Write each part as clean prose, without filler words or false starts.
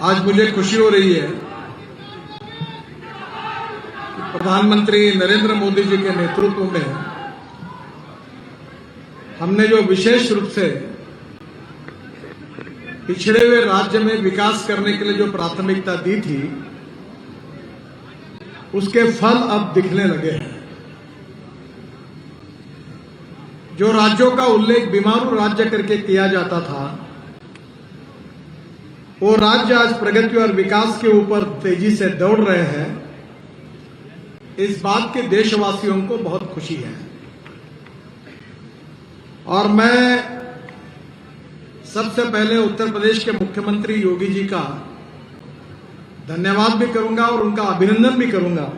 आज मुझे खुशी हो रही है कि प्रधानमंत्री नरेंद्र मोदी जी के नेतृत्व में हमने जो विशेष रूप से पिछड़े हुए राज्य में विकास करने के लिए जो प्राथमिकता दी थी, उसके फल अब दिखने लगे हैं। जो राज्यों का उल्लेख बीमारू राज्य करके किया जाता था, वो राज्य आज प्रगति और विकास के ऊपर तेजी से दौड़ रहे हैं। इस बात के देशवासियों को बहुत खुशी है और मैं सबसे पहले उत्तर प्रदेश के मुख्यमंत्री योगी जी का धन्यवाद भी करूंगा और उनका अभिनंदन भी करूंगा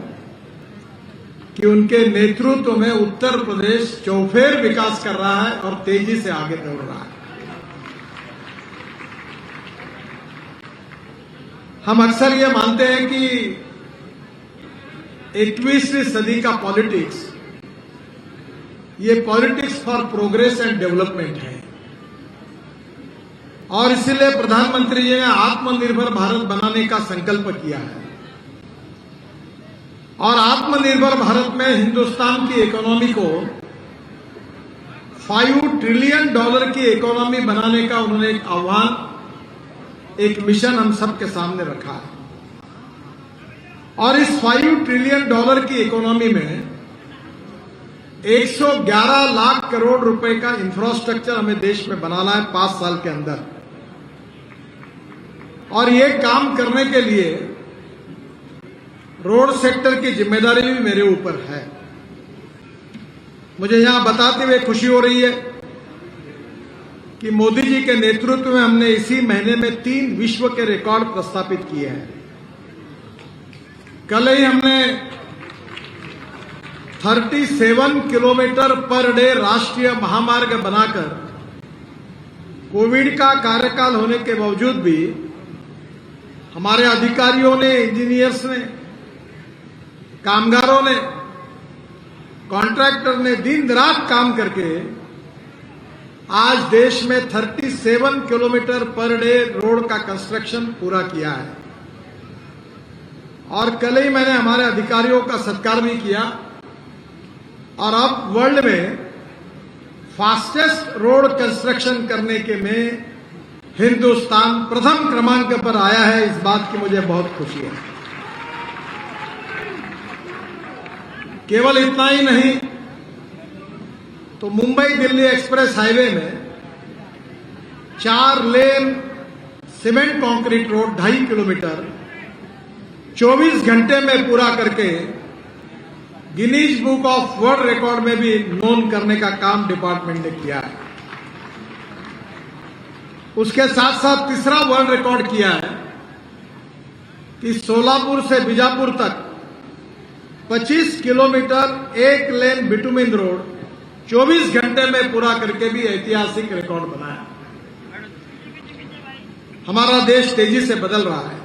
कि उनके नेतृत्व में उत्तर प्रदेश चौफेर विकास कर रहा है और तेजी से आगे बढ़ रहा है। हम अक्सर ये मानते हैं कि 21वीं सदी का पॉलिटिक्स ये politics for progress and development है और इसीलिए प्रधानमंत्री जी ने आत्मनिर्भर भारत बनाने का संकल्प किया है और आत्मनिर्भर भारत में हिंदुस्तान की इकोनॉमी को $5 ट्रिलियन की इकोनॉमी बनाने का उन्होंने एक आह्वान, एक मिशन हम सबके सामने रखा है और इस $5 ट्रिलियन की इकोनॉमी में 111 लाख करोड़ रुपए का इंफ्रास्ट्रक्चर हमें देश में बनाना है 5 साल के अंदर। और ये काम करने के लिए रोड सेक्टर की जिम्मेदारी भी मेरे ऊपर है। मुझे यहां बताते हुए खुशी हो रही है कि मोदी जी के नेतृत्व में हमने इसी महीने में 3 विश्व के रिकॉर्ड प्रस्थापित किए हैं। कल ही हमने 37 किलोमीटर पर डे राष्ट्रीय महामार्ग बनाकर कोविड का कार्यकाल होने के बावजूद भी हमारे अधिकारियों ने, इंजीनियर्स ने, कामगारों ने, कॉन्ट्रैक्टर ने दिन रात काम करके आज देश में 37 किलोमीटर पर डे रोड का कंस्ट्रक्शन पूरा किया है। और कल ही मैंने हमारे अधिकारियों का सत्कार भी किया और अब वर्ल्ड में फास्टेस्ट रोड कंस्ट्रक्शन करने के में हिंदुस्तान प्रथम क्रमांक पर आया है। इस बात की मुझे बहुत खुशी है। केवल इतना ही नहीं तो मुंबई दिल्ली एक्सप्रेस हाईवे में 4 लेन सीमेंट कंक्रीट रोड 2.5 किलोमीटर 24 घंटे में पूरा करके Guinness book of world record में भी नोन करने का काम डिपार्टमेंट ने किया है। उसके साथ साथ तीसरा वर्ल्ड रिकॉर्ड किया है कि सोलापुर से बीजापुर तक 25 किलोमीटर 1 लेन बिटुमिन रोड 24 घंटे में पूरा करके भी ऐतिहासिक रिकॉर्ड बनाया। हमारा देश तेजी से बदल रहा है।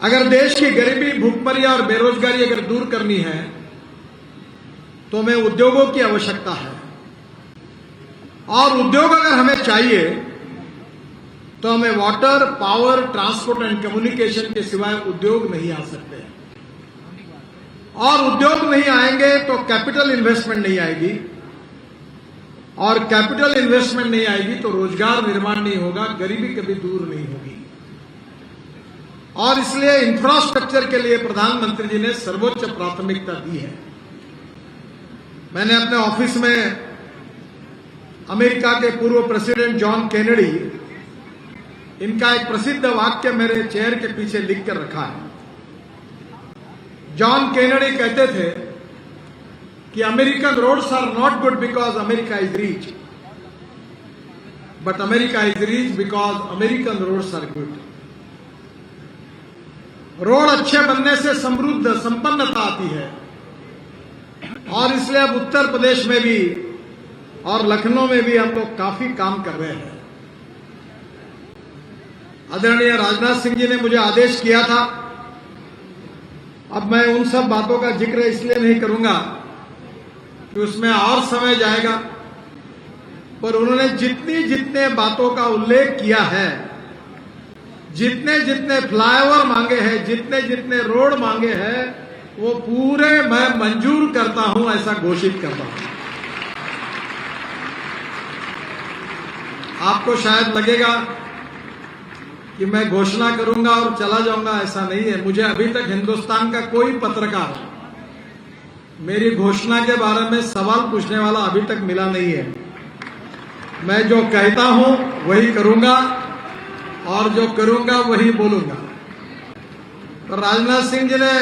अगर देश की गरीबी, भूखमरी और बेरोजगारी अगर दूर करनी है तो हमें उद्योगों की आवश्यकता है और उद्योग अगर हमें चाहिए तो हमें water, power, transport and communication के सिवाय उद्योग नहीं आ सकते और उद्योग नहीं आएंगे तो कैपिटल इन्वेस्टमेंट नहीं आएगी और कैपिटल इन्वेस्टमेंट नहीं आएगी तो रोजगार निर्माण नहीं होगा, गरीबी कभी दूर नहीं होगी। और इसलिए इंफ्रास्ट्रक्चर के लिए प्रधानमंत्री जी ने सर्वोच्च प्राथमिकता दी है। मैंने अपने ऑफिस में अमेरिका के पूर्व प्रेसिडेंट जॉन केनेडी, इनका एक प्रसिद्ध वाक्य मेरे चेयर के पीछे लिख कर रखा है। जॉन केनेडी कहते थे कि American roads are not good because America is rich, but America is rich because American roads are good. Road अच्छे बनने से समृद्ध, संपन्नता आती है और इसलिए अब उत्तर प्रदेश में भी और लखनऊ में भी हम लोग काफी काम कर रहे हैं। आदरणीय राजनाथ सिंह जी ने मुझे आदेश किया था, अब मैं उन सब बातों का जिक्र इसलिए नहीं करूंगा कि उसमें और समय जाएगा, पर उन्होंने जितने बातों का उल्लेख किया है जितने जितने फ्लाईओवर मांगे हैं, जितने जितने रोड मांगे हैं, वो पूरे मैं मंजूर करता हूं, ऐसा घोषित करता हूं। आपको शायद लगेगा कि मैं घोषणा करूंगा और चला जाऊंगा, ऐसा नहीं है। मुझे अभी तक हिंदुस्तान का कोई पत्रकार मेरी घोषणा के बारे में सवाल पूछने वाला अभी तक मिला नहीं है। मैं जो कहता हूं वही करूंगा और जो करूंगा वही बोलूंगा। तो राजनाथ सिंह जी ने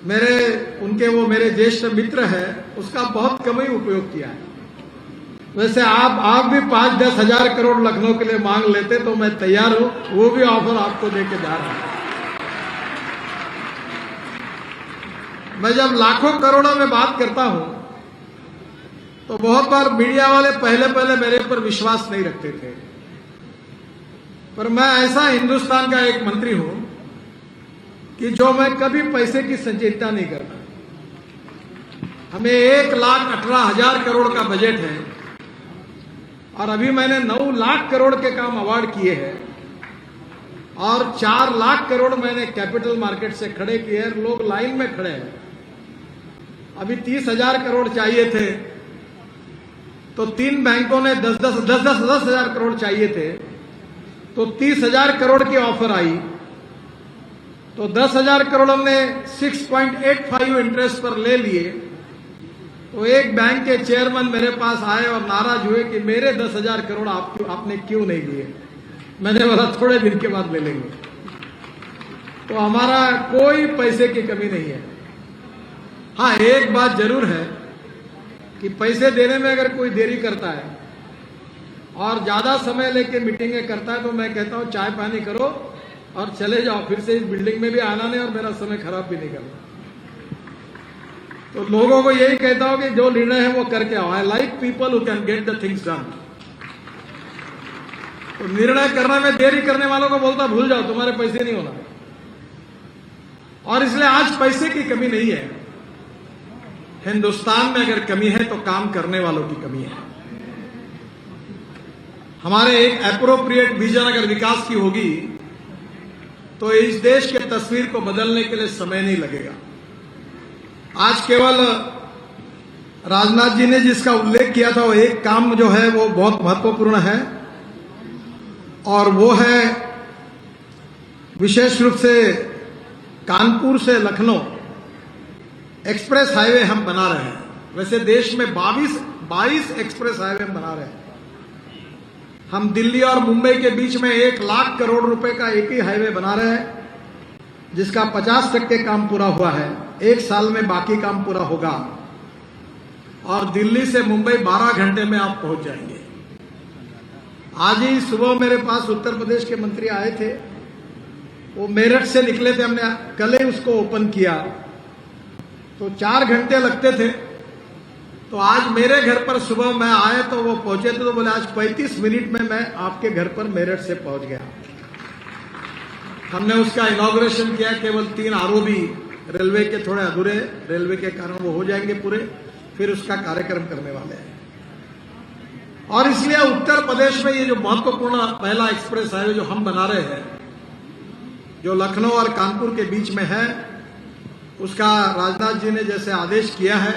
मेरे ज्येष्ठ मित्र है, उसका बहुत कम ही उपयोग किया है। वैसे आप भी 5-10 हजार करोड़ लखनऊ के लिए मांग लेते तो मैं तैयार हूं, वो भी ऑफर आपको देके जा रहा हूं। मैं जब लाखों करोड़ों में बात करता हूं तो बहुत बार मीडिया वाले पहले मेरे पर विश्वास नहीं रखते थे, पर मैं ऐसा हिंदुस्तान का एक मंत्री हूं कि जो मैं कभी पैसे की संचिंता नहीं करता। हमें 1,18,000 करोड़ का बजट है और अभी मैंने 9 लाख करोड़ के काम अवार्ड किए हैं और 4 लाख करोड़ मैंने कैपिटल मार्केट से खड़े किए हैं। लोग लाइन में खड़े हैं। अभी 30,000 करोड़ चाहिए थे तो 3 बैंकों ने 10,000 करोड़ चाहिए थे, तो 30,000 करोड़ की ऑफर आई, तो 10,000 करोड़ हमने 6.85 इंटरेस्ट पर ले लिए। तो एक बैंक के चेयरमैन मेरे पास आए और नाराज हुए कि मेरे 10,000 करोड़ आपने क्यों नहीं लिए। मैंने बोला थोड़े दिन के बाद ले लेंगे। तो हमारा कोई पैसे की कमी नहीं है। हाँ, एक बात जरूर है कि पैसे देने में अगर कोई देरी करता है और ज्यादा समय लेके मीटिंगें करता है तो मैं कहता हूं चाय पानी करो और चले जाओ, फिर से इस बिल्डिंग में भी आना नहीं और मेरा समय खराब भी नहीं करना। तो लोगों को यही कहता हूं कि जो निर्णय है वो करके आओ। I like people who can get the things done. तो निर्णय करने में देरी करने वालों को बोलता भूल जाओ, तुम्हारे पैसे नहीं होना। और इसलिए आज पैसे की कमी नहीं है। हिंदुस्तान में अगर कमी है तो काम करने वालों की कमी है। हमारे एक एप्रोप्रिएट विजन अगर विकास की होगी तो इस देश के तस्वीर को बदलने के लिए समय नहीं लगेगा। आज केवल राजनाथ जी ने जिसका उल्लेख किया था वो एक काम जो है वो बहुत महत्वपूर्ण है और वो है विशेष रूप से कानपुर से लखनऊ एक्सप्रेस हाईवे हम बना रहे हैं। वैसे देश में 22 एक्सप्रेस हाईवे हम बना रहे हैं। हम दिल्ली और मुंबई के बीच में 1 लाख करोड़ रुपए का एक ही हाईवे बना रहे हैं, जिसका 50% काम पूरा हुआ है। 1 साल में बाकी काम पूरा होगा और दिल्ली से मुंबई 12 घंटे में आप पहुंच जाएंगे। आज ही सुबह मेरे पास उत्तर प्रदेश के मंत्री आए थे, वो मेरठ से निकले थे, हमने कल ही उसको ओपन किया तो 4 घंटे लगते थे। तो आज मेरे घर पर सुबह मैं आए तो वो पहुंचे थे तो बोले आज 35 मिनट में मैं आपके घर पर मेरठ से पहुंच गया। हमने उसका इनॉग्रेशन किया। केवल 3 आरओबी रेलवे के थोड़े अधूरे रेलवे के कारण वो हो जाएंगे पूरे, फिर उसका कार्यक्रम करने वाले हैं। और इसलिए उत्तर प्रदेश में ये जो महत्वपूर्ण पहला एक्सप्रेस हाईवे जो हम बना रहे हैं, जो लखनऊ और कानपुर के बीच में है, उसका राजनाथ जी ने जैसे आदेश किया है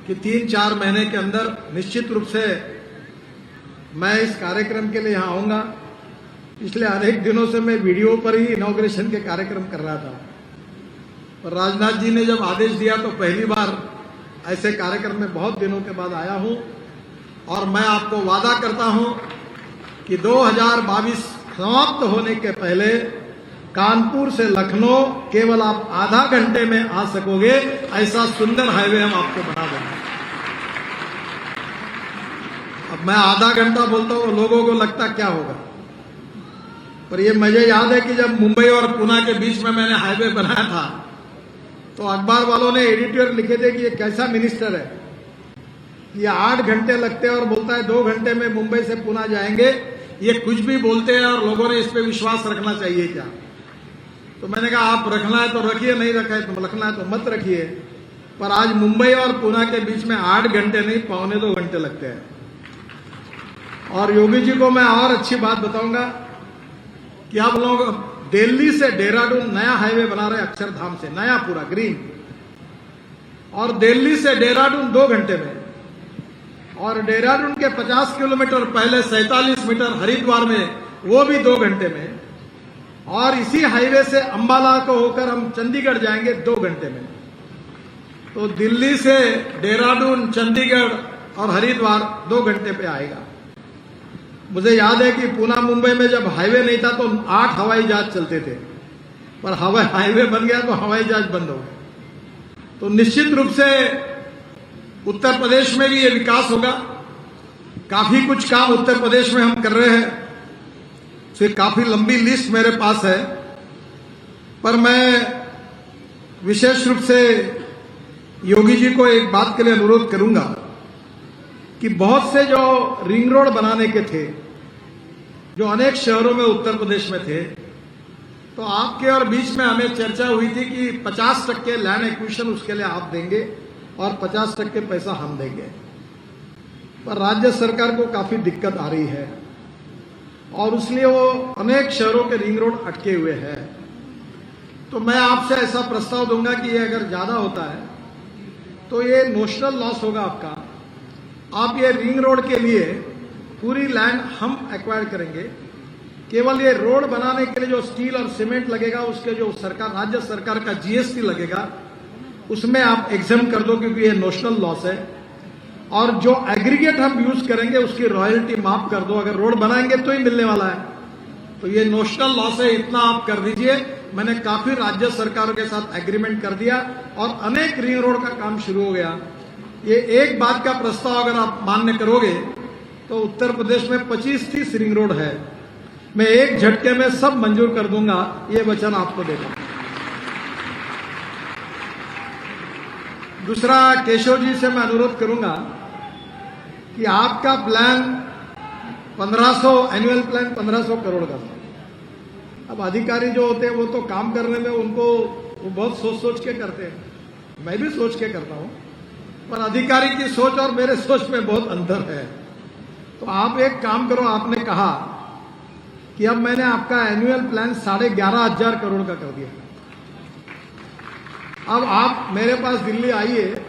कि 3-4 महीने के अंदर निश्चित रूप से मैं इस कार्यक्रम के लिए यहां आऊंगा। पिछले अनेक दिनों से मैं वीडियो पर ही इनॉग्रेशन के कार्यक्रम कर रहा था और राजनाथ जी ने जब आदेश दिया तो पहली बार ऐसे कार्यक्रम में बहुत दिनों के बाद आया हूं। और मैं आपको वादा करता हूं कि 2022 समाप्त होने के पहले कानपुर से लखनऊ केवल आप आधा घंटे में आ सकोगे, ऐसा सुंदर हाईवे हम आपको बना देंगे। अब मैं आधा घंटा बोलता हूं, लोगों को लगता क्या होगा, पर ये मुझे याद है कि जब मुंबई और पुणे के बीच में मैंने हाईवे बनाया था तो अखबार वालों ने एडिटर लिखे थे कि ये कैसा मिनिस्टर है, ये 8 घंटे लगते हैं और बोलता है 2 घंटे में मुंबई से पुणे जाएंगे। ये कुछ भी बोलते हैं और लोगों ने इस पे विश्वास रखना चाहिए क्या? तो मैंने कहा आप रखना है तो रखिए, नहीं रखा है तो रखना है तो मत रखिए। पर आज मुंबई और पुणे के बीच में 8 घंटे नहीं 1.25 घंटे लगते हैं। और योगी जी को मैं और अच्छी बात बताऊंगा, कि आप लोग दिल्ली से देहरादून नया हाईवे बना रहे हैं, अक्षरधाम से नया पूरा ग्रीन, और दिल्ली से देहरादून 2 घंटे में, और देहरादून के 50 किलोमीटर पहले 47 मीटर हरिद्वार में वो भी 2 घंटे में, और इसी हाईवे से अंबाला को होकर हम चंडीगढ़ जाएंगे 2 घंटे में। तो दिल्ली से देहरादून, चंडीगढ़ और हरिद्वार 2 घंटे पे आएगा। मुझे याद है कि पुणे मुंबई में जब हाईवे नहीं था तो 8 हवाई जहाज चलते थे, पर हाईवे बन गया तो हवाई जहाज बंद हो गए। तो निश्चित रूप से उत्तर प्रदेश में भी ये विकास होगा। काफी कुछ काम उत्तर प्रदेश में हम कर रहे हैं, फिर काफी लंबी लिस्ट मेरे पास है, पर मैं विशेष रूप से योगी जी को एक बात के लिए अनुरोध करूंगा कि बहुत से जो रिंग रोड बनाने के थे, जो अनेक शहरों में उत्तर प्रदेश में थे, तो आपके और बीच में हमें चर्चा हुई थी कि 50% लैंड एक्विजिशन उसके लिए आप देंगे और 50% पैसा हम देंगे। पर राज्य सरकार को काफी दिक्कत आ रही है और इसलिए वो अनेक शहरों के रिंग रोड अटके हुए हैं। तो मैं आपसे ऐसा प्रस्ताव दूंगा कि ये अगर ज्यादा होता है तो ये नोशनल लॉस होगा आपका। आप ये रिंग रोड के लिए पूरी लैंड हम एक्वायर करेंगे, केवल ये रोड बनाने के लिए जो स्टील और सीमेंट लगेगा, उसके जो सरकार, राज्य सरकार का जीएसटी लगेगा, उसमें आप एग्जाम कर दो क्योंकि ये नोशनल लॉस है। और जो एग्रीगेट हम यूज करेंगे उसकी रॉयल्टी माफ कर दो, अगर रोड बनाएंगे तो ही मिलने वाला है। तो ये नोशनल लॉस है, इतना आप कर दीजिए। मैंने काफी राज्य सरकारों के साथ एग्रीमेंट कर दिया और अनेक रिंग रोड का काम शुरू हो गया। ये एक बात का प्रस्ताव अगर आप मान्य करोगे तो उत्तर प्रदेश में 25-30 रिंग रोड है, मैं एक झटके में सब मंजूर कर दूंगा, ये वचन आपको देता हूं। दूसरा, केशव जी से मैं अनुरोध करूंगा कि आपका प्लान 1500 एनुअल प्लान 1500 करोड़ का था। अब अधिकारी जो होते हैं वो तो काम करने में उनको वो बहुत सोच सोच के करते हैं, मैं भी सोच के करता हूं, पर अधिकारी की सोच और मेरे सोच में बहुत अंतर है। तो आप एक काम करो, आपने कहा कि अब मैंने आपका एनुअल प्लान 11,500 करोड़ का कर दिया। अब आप मेरे पास दिल्ली आइए,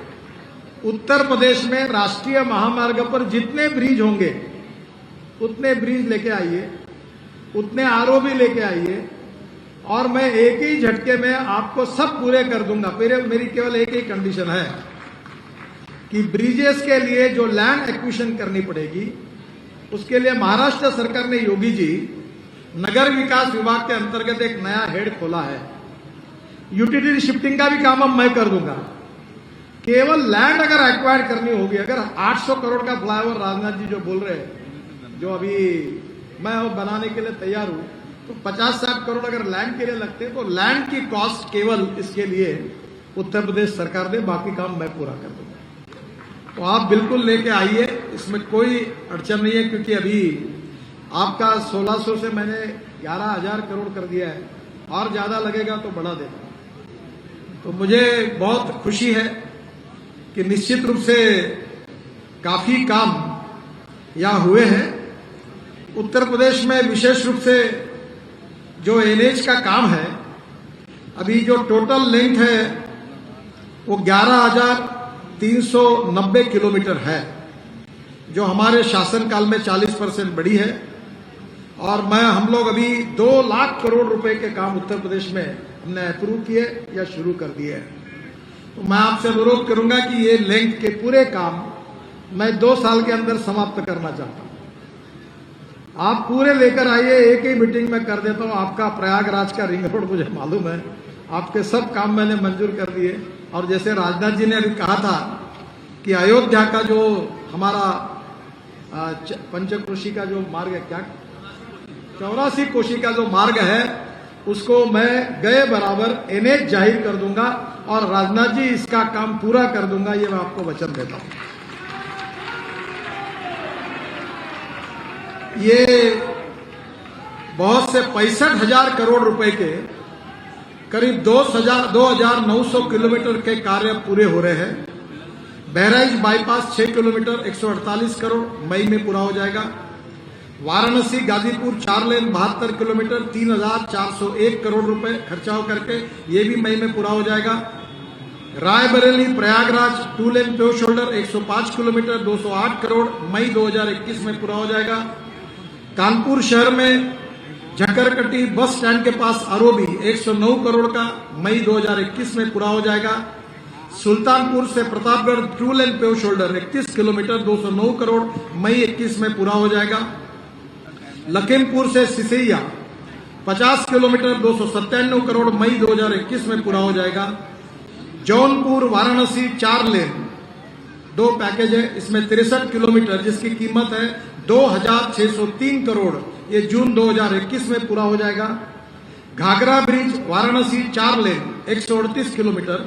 उत्तर प्रदेश में राष्ट्रीय महामार्ग पर जितने ब्रिज होंगे उतने ब्रिज लेके आइए, उतने आरओबी लेके आइए, और मैं एक ही झटके में आपको सब पूरे कर दूंगा। मेरी केवल एक ही कंडीशन है कि ब्रिजेस के लिए जो लैंड एक्विजिशन करनी पड़ेगी, उसके लिए महाराष्ट्र सरकार ने, योगी जी, नगर विकास विभाग के अंतर्गत एक नया हेड खोला है। यूटिलिटी शिफ्टिंग का भी काम अब मैं कर दूंगा। केवल लैंड अगर एक्वायर करनी होगी, अगर 800 करोड़ का फ्लाईओवर राजनाथ जी जो बोल रहे हैं, जो अभी मैं बनाने के लिए तैयार हूं, तो 50-60 करोड़ अगर लैंड के लिए लगते हैं तो लैंड की कॉस्ट केवल इसके लिए उत्तर प्रदेश सरकार दे, बाकी काम मैं पूरा कर दूंगा। तो आप बिल्कुल लेके आइए, इसमें कोई अड़चन नहीं है, क्योंकि अभी आपका 1600 से मैंने 11,000 करोड़ कर दिया है, और ज्यादा लगेगा तो बढ़ा देगा। तो मुझे बहुत खुशी है कि निश्चित रूप से काफी काम यहां हुए हैं। उत्तर प्रदेश में विशेष रूप से जो एनएच का काम है, अभी जो टोटल लेंथ है वो 11,390 किलोमीटर है, जो हमारे शासनकाल में 40% बढ़ी है। और हम लोग अभी 2 लाख करोड़ रुपए के काम उत्तर प्रदेश में हमने अप्रूव किए या शुरू कर दिए। तो मैं आपसे अनुरोध करूंगा कि ये लेंथ के पूरे काम मैं 2 साल के अंदर समाप्त करना चाहता हूं। आप पूरे लेकर आइए, एक ही मीटिंग में कर देता हूं। आपका प्रयागराज का रिंग रोड मुझे मालूम है, आपके सब काम मैंने मंजूर कर दिए। और जैसे राजनाथ जी ने अभी कहा था कि अयोध्या का जो हमारा पंचकोशी का जो मार्ग है, क्या 84 कोशी का जो मार्ग है, उसको मैं गए बराबर एनएच जाहिर कर दूंगा और राजनाथ जी इसका काम पूरा कर दूंगा, ये मैं आपको वचन देता हूं। ये बहुत से 65,000 करोड़ रुपए के करीब 2,900 किलोमीटर के कार्य पूरे हो रहे हैं। बहराइच बाईपास 6 किलोमीटर 148 करोड़ मई में पूरा हो जाएगा। वाराणसी गाजीपुर 4 लेन 72 किलोमीटर 3,401 करोड़ रुपए खर्चा करके ये भी मई में पूरा हो जाएगा। रायबरेली प्रयागराज 2 लेन पेव शोल्डर 105 किलोमीटर 208 करोड़ मई 2021 में पूरा हो जाएगा। कानपुर शहर में झकरकटी बस स्टैंड के पास आरओबी 109 करोड़ का मई 2021 में पूरा हो जाएगा। सुल्तानपुर से प्रतापगढ़ 2 लेन पेव शोल्डर 31 किलोमीटर 209 करोड़ मई 21 में पूरा हो जाएगा। लखीमपुर से सिसैया 50 किलोमीटर 297 करोड़ मई 2021 में पूरा हो जाएगा। जौनपुर वाराणसी 4 लेन 2 पैकेज है, इसमें 63 किलोमीटर जिसकी कीमत है 2,603 करोड़, ये जून 2021 में पूरा हो जाएगा। घाघरा ब्रिज वाराणसी 4 लेन 138 किलोमीटर,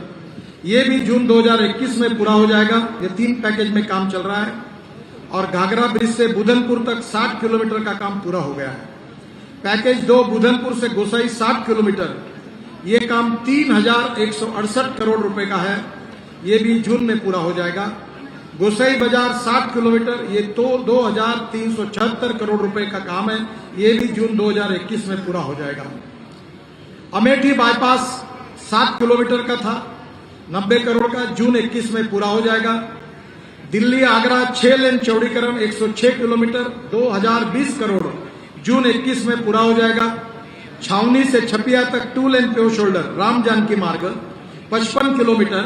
ये भी जून 2021 में पूरा हो जाएगा। ये 3 पैकेज में काम चल रहा है। और घाघरा ब्रिज से बुधनपुर तक 60 किलोमीटर का काम पूरा हो गया है। पैकेज 2 बुधनपुर से गोसाई 60 किलोमीटर, ये काम 3,168 करोड़ रुपए का है, ये भी जून में पूरा हो जाएगा। गोसाई बाजार 60 किलोमीटर, ये तो 2,376 करोड़ रुपए का काम है, ये भी जून 2021 में पूरा हो जाएगा। अमेठी बाईपास 7 किलोमीटर का था, 90 करोड़ का, जून 21 में पूरा हो जाएगा। दिल्ली आगरा 6 लेन चौड़ीकरण 106 किलोमीटर 2,020 करोड़, जून 21 में पूरा हो जाएगा। छावनी से छपिया तक 2 लेन पेव शोल्डर राम जानकी मार्ग 55 किलोमीटर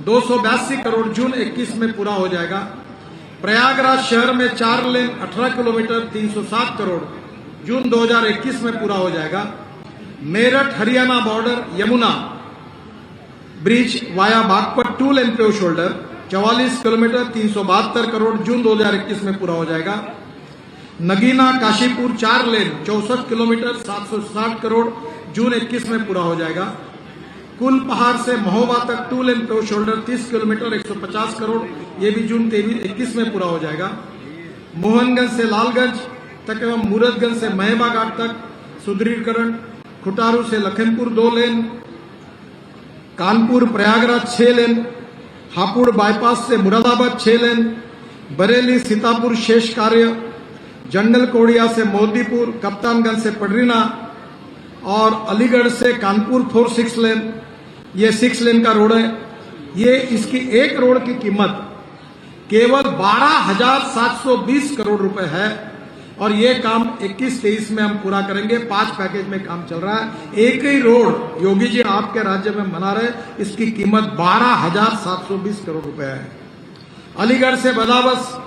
282 करोड़, जून 21 में पूरा हो जाएगा। प्रयागराज शहर में 4 लेन 18 किलोमीटर 307 करोड़, जून 2021 में पूरा हो जाएगा। Meerut Haryana border Yamuna bridge via Baghpat 2 लेन पेव शोल्डर 44 किलोमीटर 372 करोड़, जून 2021 में पूरा हो जाएगा। नगीना काशीपुर 4 लेन 64 किलोमीटर 760 करोड़, जून 21 में पूरा हो जाएगा। कुल पहाड़ से महोबा तक 2 लेन पेव शोल्डर 30 किलोमीटर 150 करोड़, ये भी जून 21 में पूरा हो जाएगा। मोहनगंज से लालगंज तक एवं मूरतगंज से महेबा घाट तक सुदृढ़ीकरण। खुटारू से लखीमपुर 2 लेन, कानपुर प्रयागराज 6 लेन, हापुड़ बाईपास से मुरादाबाद 6 लेन, बरेली सीतापुर शेष कार्य, जंगल कोड़िया से मोदीपुर, कप्तानगंज से पडरीना और अलीगढ़ से कानपुर 4-6 लेन, ये 6 लेन का रोड है। ये इसकी एक रोड की कीमत केवल 12,720 करोड़ रुपए है और ये काम 21-23 में हम पूरा करेंगे। 5 पैकेज में काम चल रहा है। एक ही रोड योगी जी आपके राज्य में बना रहे, इसकी कीमत 12,720 करोड़ रुपए है। अलीगढ़ से बदावस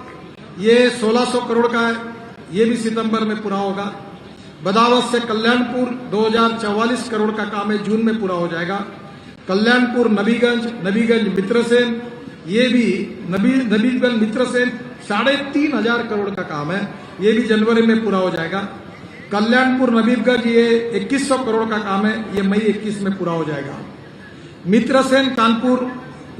ये 1,600 करोड़ का है, ये भी सितंबर में पूरा होगा। बदावस से कल्याणपुर 2,044 करोड़ का काम है, जून में पूरा हो जाएगा। कल्याणपुर नबीगंज मित्रसेन, ये भी नबीगंज मित्रसेन 3,500 करोड़ का काम है, ये भी जनवरी में पूरा हो जाएगा। कल्याणपुर नबीगंज ये 2,100 करोड़ का काम है, ये मई 21 में पूरा हो जाएगा। मित्रसेन कानपुर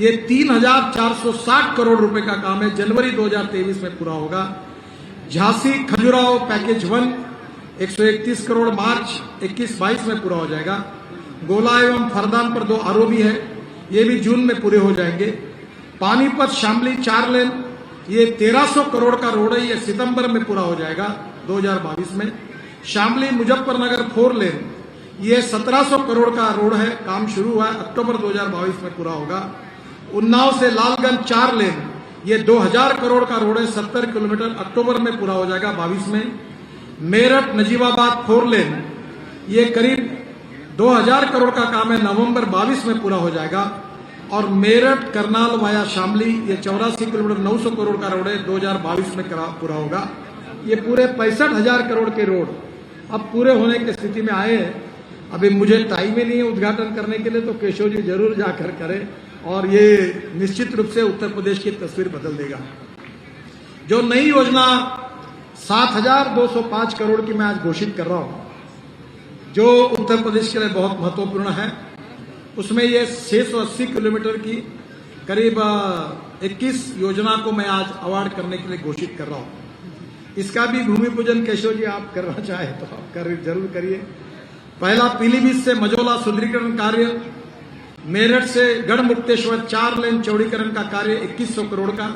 ये 3,460 करोड़ रुपए का काम है, जनवरी 2023 में पूरा होगा। झांसी खजुराहो पैकेज 1 131 करोड़, मार्च 21-22 में पूरा हो जाएगा। गोला एवं फरदान पर 2 आरओबी है, ये भी जून में पूरे हो जाएंगे। पानीपत शामली 4 लेन, ये 1,300 करोड़ का रोड है, ये सितंबर में पूरा हो जाएगा 2022 में। शामली मुजफ्फरनगर 4 लेन, ये 1,700 करोड़ का रोड है, काम शुरू हुआ है, अक्टूबर 2022 में पूरा होगा। उन्नाव से लालगंज 4 लेन, ये 2,000 करोड़ का रोड है, 70 किलोमीटर, अक्टूबर में पूरा हो जाएगा 22 में। मेरठ नजीबाबाद 4 लेन, ये करीब 2,000 करोड़ का काम है, नवंबर 22 में पूरा हो जाएगा। और मेरठ करनाल वाया शामली ये 84 किलोमीटर 900 करोड़ का रोड है, 2022 में पूरा होगा। ये पूरे 65,000 करोड़ के रोड अब पूरे होने की स्थिति में आए हैं। अभी मुझे टाइम ही नहीं है उद्घाटन करने के लिए, तो केशव जी जरूर जाकर करें और ये निश्चित रूप से उत्तर प्रदेश की तस्वीर बदल देगा। जो नई योजना 7,205 करोड़ की मैं आज घोषित कर रहा हूं, जो उत्तर प्रदेश के लिए बहुत महत्वपूर्ण है, उसमें ये 680 किलोमीटर की करीब 21 योजना को मैं आज अवार्ड करने के लिए घोषित कर रहा हूं। इसका भी भूमि पूजन केशव जी आप करना चाहे तो आप जरूर करिए। पहला पीलीभीत से मझौला सुदृढ़ीकरण कार्य, मेरठ से गढ़मुक्तेश्वर 4 लेन चौड़ीकरण का कार्य 2,100 करोड़ का,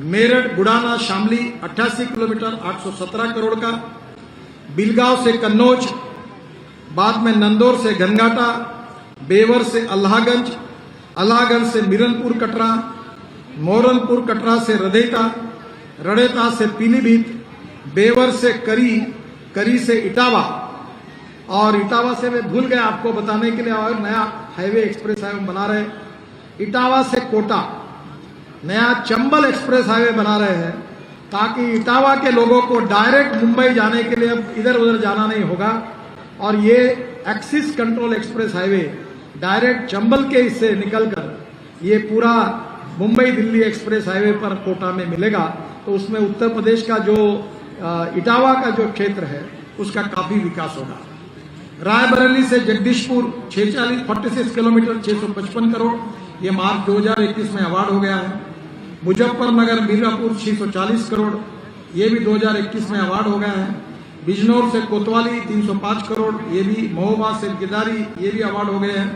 मेरठ बुढ़ाना शामली 88 किलोमीटर 817 करोड़ का, बिलगांव से कन्नौज, बाद में नंदौर से घनघाटा, बेवर से अल्लाहगंज, अल्लाहगंज से मिरनपुर कटरा, मोरनपुर कटरा से रडेता, रडेता से पीलीभीत, बेवर से करी, करी से इटावा, और इटावा से मैं भूल गया आपको बताने के लिए, और नया हाईवे एक्सप्रेस हाईवे बना रहे। इटावा से कोटा नया चंबल एक्सप्रेस हाईवे बना रहे हैं, ताकि इटावा के लोगों को डायरेक्ट मुंबई जाने के लिए अब इधर उधर जाना नहीं होगा। और ये axis control express highway direct Chambal के इससे निकलकर ये पूरा मुंबई दिल्ली एक्सप्रेस हाईवे पर कोटा में मिलेगा। तो उसमें उत्तर प्रदेश का जो इटावा का जो क्षेत्र है उसका काफी विकास होगा। रायबरेली से जगदीशपुर 46 किलोमीटर 655 करोड़, ये मार्च 2021 में अवार्ड हो गया है। मुजफ्फरनगर मीरापुर 640 करोड़, ये भी 2021 में अवार्ड हो गया है। बिजनौर से कोतवाली 305 करोड़, ये भी। महोबा से गिदारी, ये भी अवार्ड हो गए हैं।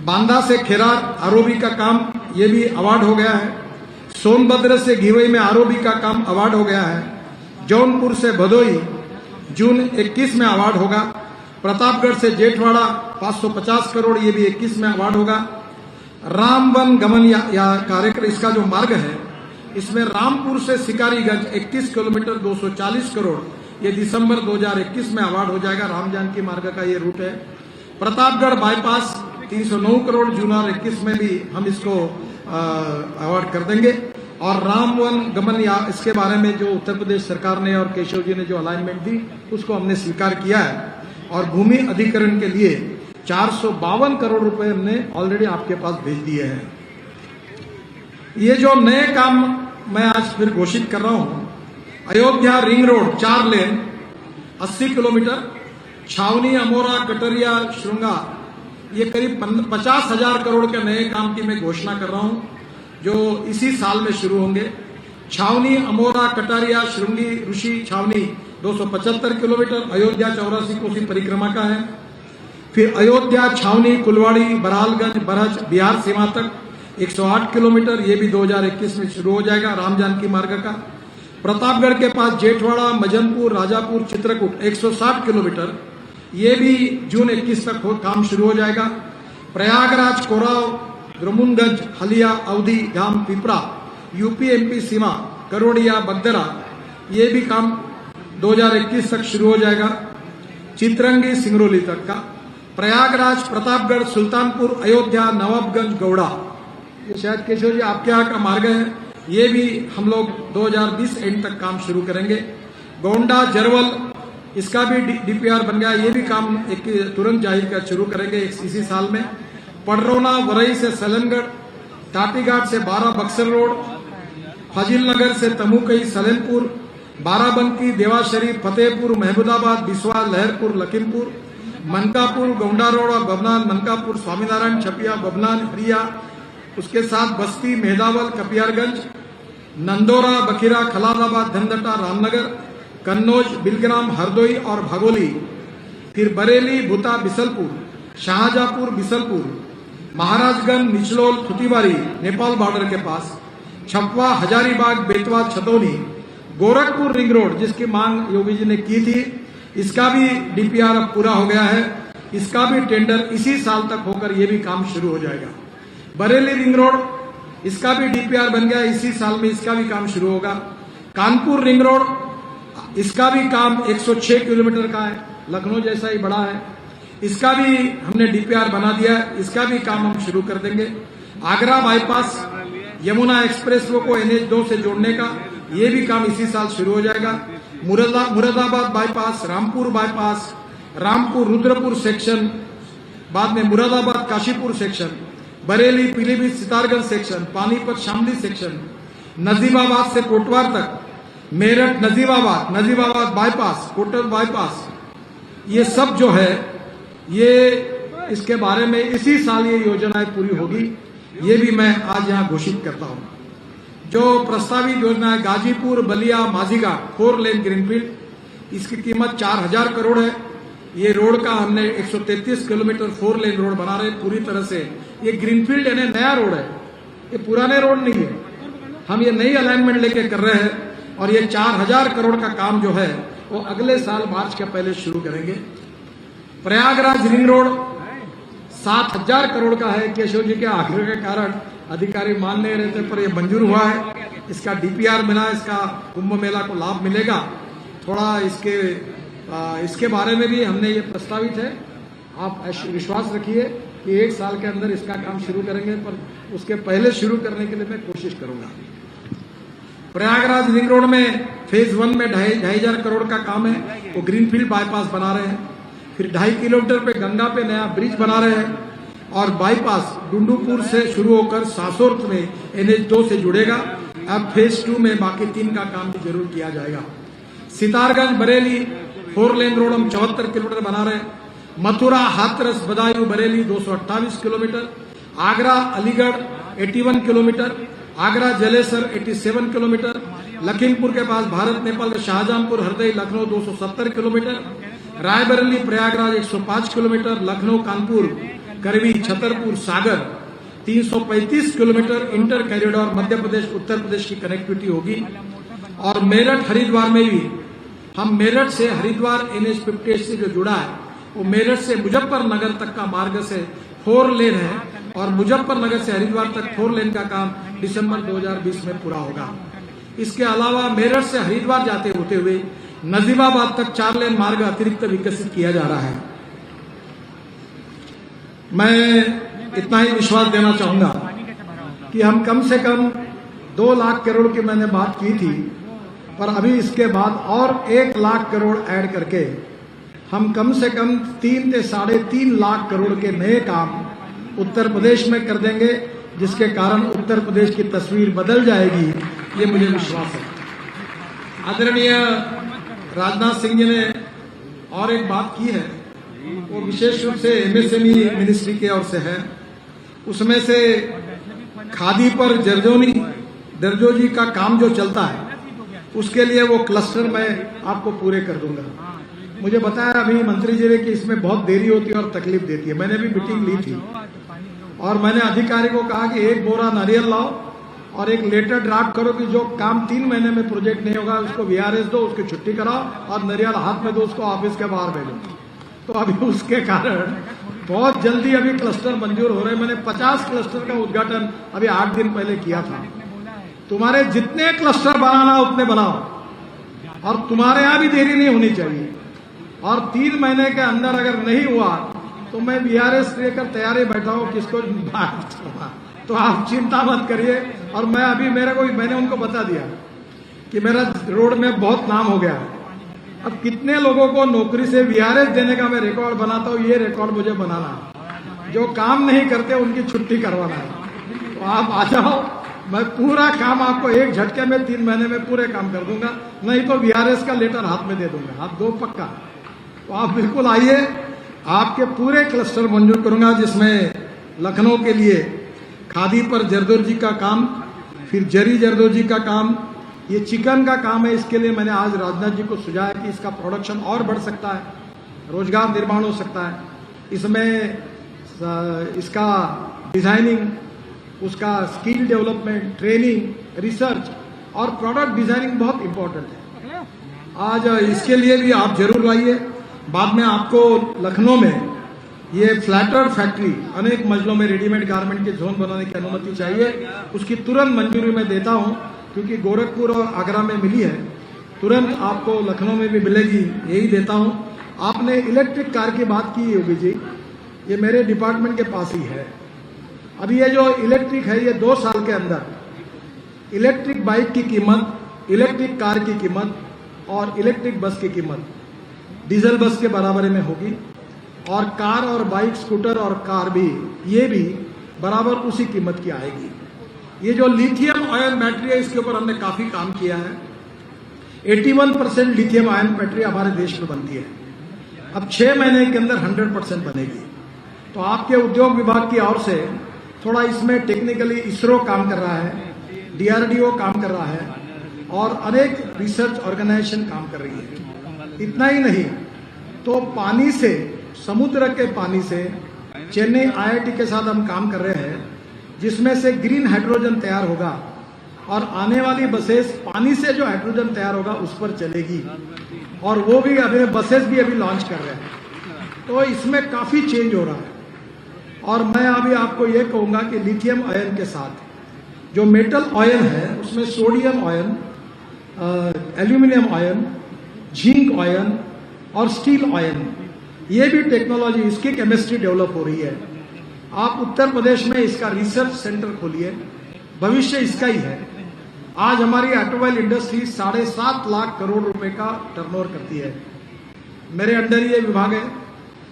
बांदा से खेरार आरओबी का काम, ये भी अवार्ड हो गया है। सोनभद्र से घिवई में आरओबी का काम अवार्ड हो गया है। जौनपुर से भदोई जून 21 में अवार्ड होगा। प्रतापगढ़ से जेठवाड़ा 550 करोड़, ये भी 21 में अवार्ड होगा। राम वन गमन या कार्यक्रम, इसका जो मार्ग है इसमें रामपुर से सिकारीगंज 21 किलोमीटर 240 करोड़, ये दिसंबर 2021 में अवार्ड हो जाएगा। राम जानकी मार्ग का ये रूट है। प्रतापगढ़ बाईपास 309 करोड़, जून 21 में भी हम इसको अवार्ड कर देंगे। और राम वन गमन या इसके बारे में जो उत्तर प्रदेश सरकार ने और केशव जी ने जो अलाइनमेंट दी उसको हमने स्वीकार किया है। और भूमि अधिकरण के लिए 452 करोड़ रुपए हमने ऑलरेडी आपके पास भेज दिए हैं। ये जो नए काम मैं आज फिर घोषित कर रहा हूं, अयोध्या रिंग रोड 4 लेन 80 किलोमीटर, छावनी अमोरा कटरिया श्रृंगा, ये करीब 50,000 करोड़ के नए काम की मैं घोषणा कर रहा हूं, जो इसी साल में शुरू होंगे। छावनी अमोरा कटारिया श्रृंगी ऋषि छावनी 275 किलोमीटर, अयोध्या 84 कोसी परिक्रमा का है। फिर अयोध्या छावनी कुलवाड़ी बरहालगंज बरहज बिहार सीमा तक 108 किलोमीटर, ये भी 2021 में शुरू हो जाएगा राम जानकी मार्ग का। प्रतापगढ़ के पास जेठवाड़ा मजनपुर राजापुर चित्रकूट 160 किलोमीटर, ये भी जून 21 तक काम शुरू हो जाएगा। प्रयागराज कोराव द्रमुनगंज हलिया अवधि धाम पिपरा यूपी एमपी सीमा करोड़िया बगदरा, ये भी काम 2021 तक शुरू हो जाएगा। चित्रंगी सिंगरौली तक का। प्रयागराज प्रतापगढ़ सुल्तानपुर अयोध्या नवाबगंज गौड़ा, ये शायद केशव जी आपके यहाँ का मार्ग है, ये भी हम लोग 2020 एंड तक काम शुरू करेंगे। गोंडा जरवल, इसका भी डीपीआर बन गया, ये भी काम तुरंत जाहिर कर शुरू करेंगे इसी साल में। पडरौना वरई से सलनगढ़, टाटीघाट से 12 बक्सर रोड, फजील नगर से तमुकई सलेमपुर, बाराबंकी देवाशरीफ फतेहपुर महमूदाबाद बिस्वा लहरपुर लखीमपुर, मनकापुर गोंडा रोड और बबनान मनकापुर स्वामीनारायण छपिया बबनान हरिया, उसके साथ बस्ती मेहदावल कपियारगंज, नंदोरा बखीरा खलादाबाद धनदटा रामनगर, कन्नौज बिलग्राम हरदोई और भागोली, फिर बरेली भूता बिसलपुर, शाहजहांपुर बिसलपुर, महाराजगंज निचलोल थुतीबारी नेपाल बॉर्डर के पास, छपवा हजारीबाग बेतवा छतौनी, गोरखपुर रिंग रोड जिसकी मांग योगी जी ने की थी, इसका भी डीपीआर अब पूरा हो गया है, इसका भी टेंडर इसी साल तक होकर ये भी काम शुरू हो जाएगा। बरेली रिंग रोड, इसका भी डीपीआर बन गया, इसी साल में इसका भी काम शुरू होगा। कानपुर रिंग रोड, इसका भी काम 106 किलोमीटर का है, लखनऊ जैसा ही बड़ा है, इसका भी हमने डीपीआर बना दिया है, इसका भी काम हम शुरू कर देंगे। Agra bypass Yamuna express way को NH 2 से जोड़ने का, ये भी काम इसी साल शुरू हो जाएगा। Moradabad bypass, Rampur bypass, Rampur Rudrapur section, बाद में Moradabad Kashipur section, Bareilly Pilibhit Sitarganj section, Panipat Shamli section, Najibabad से कोटवार तक, मेरठ नजीबाबाद बाईपास, कोटल बाईपास, ये सब जो है ये इसके बारे में इसी साल ये योजनाएं पूरी होगी, ये भी मैं आज यहाँ घोषित करता हूँ। जो प्रस्तावित योजना है गाजीपुर बलिया माझीघाट 4 लेन ग्रीनफील्ड, इसकी कीमत 4000 करोड़ है। ये रोड का हमने 133 किलोमीटर 4 लेन रोड बना रहे पूरी तरह से। ये ग्रीनफील्ड यानी नया रोड है, ये पुराने रोड नहीं है। हम ये नई अलाइनमेंट लेके कर रहे हैं और ये 4000 करोड़ का काम जो है वो अगले साल मार्च के पहले शुरू करेंगे। प्रयागराज रिंग रोड 7000 करोड़ का है। केशव जी के आग्रह के कारण अधिकारी मान नहीं रहे थे, पर ये मंजूर हुआ है। इसका डीपीआर मिला, इसका कुंभ मेला को लाभ मिलेगा। थोड़ा इसके बारे में भी हमने ये प्रस्तावित है। आप विश्वास रखिए कि 1 साल के अंदर इसका काम शुरू करेंगे, पर उसके पहले शुरू करने के लिए मैं कोशिश करूंगा। प्रयागराज रिंग रोड में फेज 1 में 2,500 करोड़ का काम है, वो ग्रीनफील्ड बाईपास बना रहे हैं। फिर 2.5 किलोमीटर पे गंगा पे नया ब्रिज बना रहे हैं और बाईपास डुंडुपुर से शुरू होकर सासोर में NH2 से जुड़ेगा। अब फेज 2 में बाकी 3 का काम भी जरूर किया जाएगा। सितारगंज बरेली 4 लेन रोड हम 74 किलोमीटर बना रहे हैं। Mathura Hathras Badaun Bareilly 228 kilometre. Agra Aligarh 81 kilometre. Agra Jalesar 87 kilometre. Lakhimpur के पास Bharat Nepal Shahjahanpur Hardoi Lucknow 270 kilometre. Raebareli Prayagraj 105 kilometre. Lucknow Kanpur Karvi Chhatarpur Sagar 335 kilometre. Inter corridor Madhya Pradesh Uttar Pradesh की कनेक्टिविटी होगी। और मेरठ हरिद्वार में भी हम मेरठ से हरिद्वार NH-58 से जो जुड़ा है वो मेरठ से मुजफ्फरनगर तक का मार्ग से 4 लेन है और मुजफ्फरनगर से हरिद्वार तक 4 लेन का काम दिसंबर 2020 में पूरा होगा। इसके अलावा मेरठ से हरिद्वार जाते होते हुए नजीबाबाद तक 4 लेन मार्ग अतिरिक्त विकसित किया जा रहा है। मैं इतना ही विश्वास देना चाहूंगा कि हम कम से कम 2 लाख करोड़ की मैंने बात की थी, पर अभी इसके बाद और 1 लाख करोड़ ऐड करके हम कम से कम 3 से 3.5 लाख करोड़ के नए काम उत्तर प्रदेश में कर देंगे, जिसके कारण उत्तर प्रदेश की तस्वीर बदल जाएगी, ये मुझे विश्वास है। आदरणीय राजनाथ सिंह जी ने और एक बात की है, वो विशेष रूप से MSME मिनिस्ट्री की ओर से है। उसमें से खादी पर दर्जोजी का काम जो चलता है उसके लिए वो क्लस्टर मैं आपको पूरे कर दूंगा। मुझे बताया अभी मंत्री जी ने कि इसमें बहुत देरी होती है और तकलीफ देती है। मैंने भी मीटिंग ली थी और मैंने अधिकारी को कहा कि 1 बोरा नारियल लाओ और एक लेटर ड्राफ्ट करो कि जो काम 3 महीने में प्रोजेक्ट नहीं होगा उसको VRS दो, उसकी छुट्टी कराओ और नारियल हाथ में दो, उसको ऑफिस के बाहर भेजो। तो अभी उसके कारण बहुत जल्दी अभी क्लस्टर मंजूर हो रहे। मैंने 50 क्लस्टर का उद्घाटन अभी 8 दिन पहले किया था। तुम्हारे जितने क्लस्टर बनाना उतने बनाओ और तुम्हारे यहां भी देरी नहीं होनी चाहिए। और 3 महीने के अंदर अगर नहीं हुआ तो मैं VRS लेकर तैयारी बैठा हूं किसको तो आप चिंता मत करिए। और मैं अभी मैंने उनको बता दिया कि मेरा रोड में बहुत नाम हो गया है। अब कितने लोगों को नौकरी से VRS देने का मैं रिकॉर्ड बनाता हूं, ये रिकॉर्ड मुझे बनाना है। जो काम नहीं करते उनकी छुट्टी करवाना है। तो आप आ जाओ, मैं पूरा काम आपको एक झटके में 3 महीने में पूरे काम कर दूंगा, नहीं तो VRS का लेटर हाथ में दे दूंगा, आप 2 पक्का। तो आप बिल्कुल आइए, आपके पूरे क्लस्टर मंजूर करूंगा, जिसमें लखनऊ के लिए खादी पर जरदोजी का काम, फिर जरी जरदोजी का काम, ये चिकन का काम है। इसके लिए मैंने आज राजनाथ जी को सुझाया कि इसका प्रोडक्शन और बढ़ सकता है, रोजगार निर्माण हो सकता है। इसमें इसका डिजाइनिंग, उसका स्किल डेवलपमेंट, ट्रेनिंग, रिसर्च और प्रोडक्ट डिजाइनिंग बहुत इंपॉर्टेंट है। आज इसके लिए भी आप जरूर लाइए। बाद में आपको लखनऊ में ये फ्लैटर फैक्ट्री, अनेक मंजिलों में रेडीमेड गारमेंट के जोन बनाने की अनुमति चाहिए, उसकी तुरंत मंजूरी मैं देता हूं, क्योंकि गोरखपुर और आगरा में मिली है, तुरंत आपको लखनऊ में भी मिलेगी, यही देता हूं। आपने इलेक्ट्रिक कार की बात की योगी जी, ये मेरे डिपार्टमेंट के पास ही है। अभी ये जो इलेक्ट्रिक है, ये 2 साल के अंदर इलेक्ट्रिक बाइक की कीमत, इलेक्ट्रिक कार की कीमत और इलेक्ट्रिक बस की कीमत डीजल बस के बराबर में होगी। और कार और बाइक, स्कूटर और कार भी, ये भी बराबर उसी कीमत की आएगी। ये जो लिथियम आयन बैटरी है, इसके ऊपर हमने काफी काम किया है। 81% लिथियम आयन बैटरी हमारे देश में बनती है। अब 6 महीने के अंदर 100% बनेगी। तो आपके उद्योग विभाग की ओर से थोड़ा इसमें टेक्निकली इसरो काम कर रहा है, DRDO काम कर रहा है और अनेक रिसर्च ऑर्गेनाइजेशन काम कर रही है। इतना ही नहीं, तो पानी से, समुद्र के पानी से चेन्नई IIT के साथ हम काम कर रहे हैं, जिसमें से ग्रीन हाइड्रोजन तैयार होगा और आने वाली बसेस पानी से जो हाइड्रोजन तैयार होगा उस पर चलेगी, और वो भी अभी बसेस भी अभी लॉन्च कर रहे हैं। तो इसमें काफी चेंज हो रहा है। और मैं अभी आपको ये कहूंगा कि लिथियम आयन के साथ जो मेटल आयन है उसमें sodium ion, aluminium ion, zinc ion और स्टील आयन, ये भी टेक्नोलॉजी, इसकी केमिस्ट्री डेवलप हो रही है। आप उत्तर प्रदेश में इसका रिसर्च सेंटर खोलिए, भविष्य इसका ही है। आज हमारी ऑटोमोबाइल इंडस्ट्री 7.5 लाख करोड़ रुपए का टर्नओवर करती है। मेरे अंडर ये विभाग है,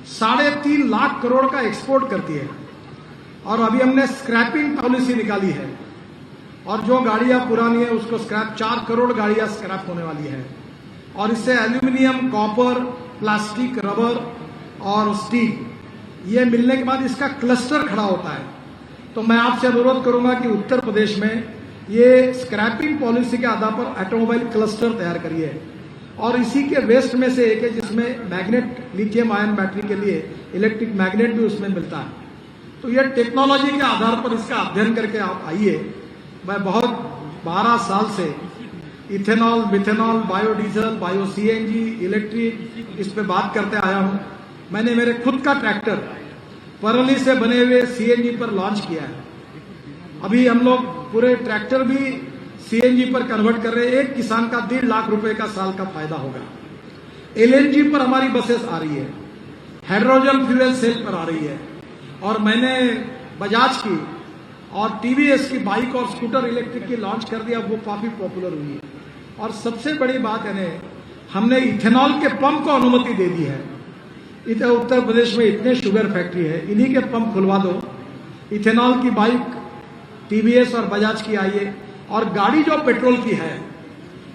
3.5 लाख करोड़ का एक्सपोर्ट करती है। और अभी हमने स्क्रैपिंग पॉलिसी निकाली है, और जो गाड़ियां पुरानी है उसको स्क्रैप, 4 करोड़ गाड़ियां स्क्रैप होने वाली है। और इससे एल्यूमिनियम, कॉपर, प्लास्टिक, रबर और स्टील, ये मिलने के बाद इसका क्लस्टर खड़ा होता है। तो मैं आपसे अनुरोध करूंगा कि उत्तर प्रदेश में ये स्क्रैपिंग पॉलिसी के आधार पर ऑटोमोबाइल क्लस्टर तैयार करिए, और इसी के वेस्ट में से एक है जिसमें मैग्नेट, लिथियम आयन बैटरी के लिए इलेक्ट्रिक मैग्नेट भी उसमें मिलता है। तो ये टेक्नोलॉजी के आधार पर इसका अध्ययन करके आप आइए। मैं बहुत 12 साल से ethanol, methanol, biodiesel, bio CNG, electric, इस पे बात करते आया हूं। मैंने मेरे खुद का ट्रैक्टर परली से बने हुए सीएनजी पर लॉन्च किया है। अभी हम लोग पूरे ट्रैक्टर भी सीएनजी पर कन्वर्ट कर रहे हैं। एक किसान का 1.5 लाख रुपए का साल का फायदा होगा। एलएनजी पर हमारी बसेस आ रही है, हाइड्रोजन फ्यूल सेल पर आ रही है, और मैंने बजाज की और टीवीएस की बाइक और स्कूटर इलेक्ट्रिक की लॉन्च कर दिया, वो काफी पॉपुलर हुई है। और सबसे बड़ी बात है, हमने इथेनॉल के पंप को अनुमति दे दी है। इधर उत्तर प्रदेश में इतने शुगर फैक्ट्री है, इन्हीं के पंप खुलवा दो। इथेनॉल की बाइक टीवीएस और बजाज की आई है। और गाड़ी जो पेट्रोल की है,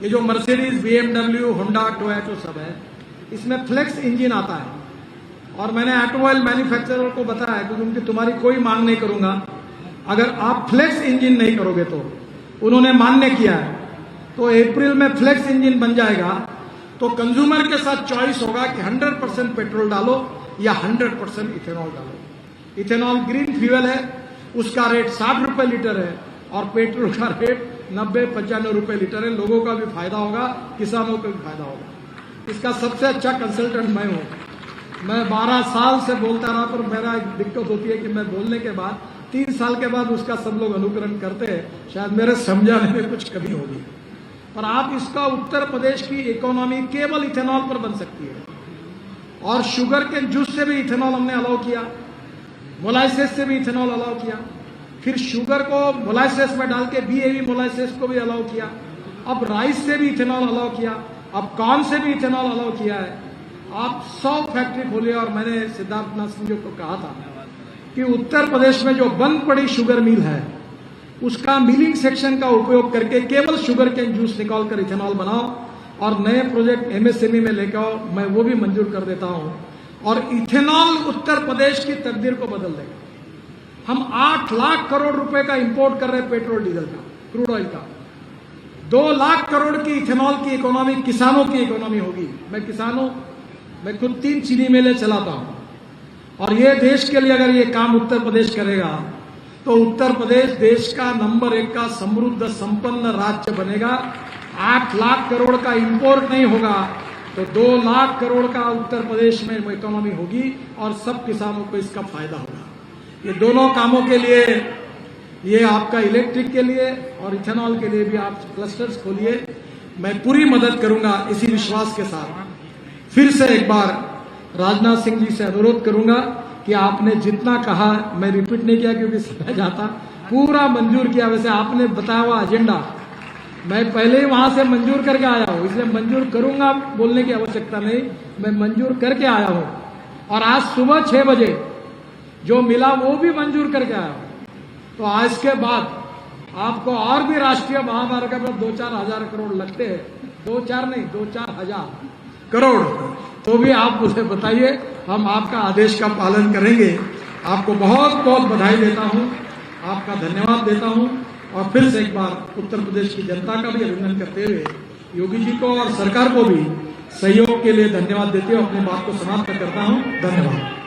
ये जो मर्सिडीज, बीएमडब्ल्यू, होंडा, टोयोटा सब है, इसमें फ्लेक्स इंजन आता है। और मैंने ऑटोमोबाइल मैन्युफैक्चरर को बताया है, क्योंकि तुम्हारी कोई मांग नहीं करूंगा अगर आप फ्लेक्स इंजन नहीं करोगे। तो उन्होंने मान्य किया है, तो अप्रैल में फ्लेक्स इंजन बन जाएगा। तो कंज्यूमर के साथ चॉइस होगा कि 100% पेट्रोल डालो या 100% इथेनॉल डालो। इथेनॉल ग्रीन फ्यूल है, उसका रेट 60 रुपए लीटर है, और पेट्रोल का रेट 90-95 रुपए लीटर है। लोगों का भी फायदा होगा, किसानों को भी फायदा होगा। इसका सबसे अच्छा कंसल्टेंट मैं हूं। मैं 12 साल से बोलता रहा, पर मेरा एक दिक्कत होती है कि मैं बोलने के बाद 3 साल के बाद उसका सब लोग अनुकरण करते हैं। शायद मेरे समझाने में कुछ कमी होगी, पर आप इसका उत्तर प्रदेश की इकोनॉमी केवल इथेनॉल पर बन सकती है। और शुगर के जूस से भी इथेनॉल हमने अलाउ किया, मोलाइसेस से भी इथेनॉल अलाउ किया, फिर शुगर को मोलाइसेस में डाल के बीएवी मोलाइसेस को भी अलाउ किया, अब राइस से भी इथेनॉल अलाउ किया, अब कॉर्न से भी इथेनॉल अलाउ किया है। आप 100 फैक्ट्री खोलिए। और मैंने सिद्धार्थनाथ सिंह जी को कहा था कि उत्तर प्रदेश में जो बंद पड़ी शुगर मिल है, उसका मिलिंग सेक्शन का उपयोग करके केवल शुगर के जूस निकाल कर इथेनॉल बनाओ, और नए प्रोजेक्ट एमएसएमई में लेकर आओ, मैं वो भी मंजूर कर देता हूं। और इथेनॉल उत्तर प्रदेश की तकदीर को बदल देगा। हम 8 लाख करोड़ रुपए का इंपोर्ट कर रहे हैं पेट्रोल डीजल का, क्रूड ऑयल का। 2 लाख करोड़ की इथेनॉल की इकोनॉमी, किसानों की इकोनॉमी होगी। मैं खुद 3 चीनी मिलें चलाता हूं, और ये देश के लिए अगर ये काम उत्तर प्रदेश करेगा तो उत्तर प्रदेश देश का नंबर 1 का समृद्ध संपन्न राज्य बनेगा। 8 लाख करोड़ का इंपोर्ट नहीं होगा तो 2 लाख करोड़ का उत्तर प्रदेश में इकोनॉमी होगी, और सब किसानों को इसका फायदा होगा। ये दोनों कामों के लिए, ये आपका इलेक्ट्रिक के लिए और इथेनॉल के लिए भी आप क्लस्टर्स खोलिए। मैं पूरी मदद करूंगा इसी विश्वास के साथ। फिर से एक बार राजनाथ सिंह जी से अनुरोध करूंगा कि आपने जितना कहा, मैं रिपीट नहीं किया क्योंकि समय जाता, पूरा मंजूर किया। वैसे आपने बताया हुआ एजेंडा मैं पहले ही वहां से मंजूर करके आया हूं, इसलिए मंजूर करूंगा बोलने की आवश्यकता नहीं, मैं मंजूर करके आया हूं। और आज सुबह 6 बजे जो मिला वो भी मंजूर करके आया हूं। तो आज के बाद आपको और भी राष्ट्रीय महामार्ग पर 2-4 हजार करोड़ लगते हैं, 2-4 नहीं, 2-4 हजार करोड़, तो भी आप मुझे बताइए, हम आपका आदेश का पालन करेंगे। आपको बहुत बहुत बधाई देता हूं, आपका धन्यवाद देता हूं, और फिर से एक बार उत्तर प्रदेश की जनता का भी अभिनंदन करते हुए योगी जी को और सरकार को भी सहयोग के लिए धन्यवाद देते हुए अपनी बात को समाप्त करता हूं। धन्यवाद।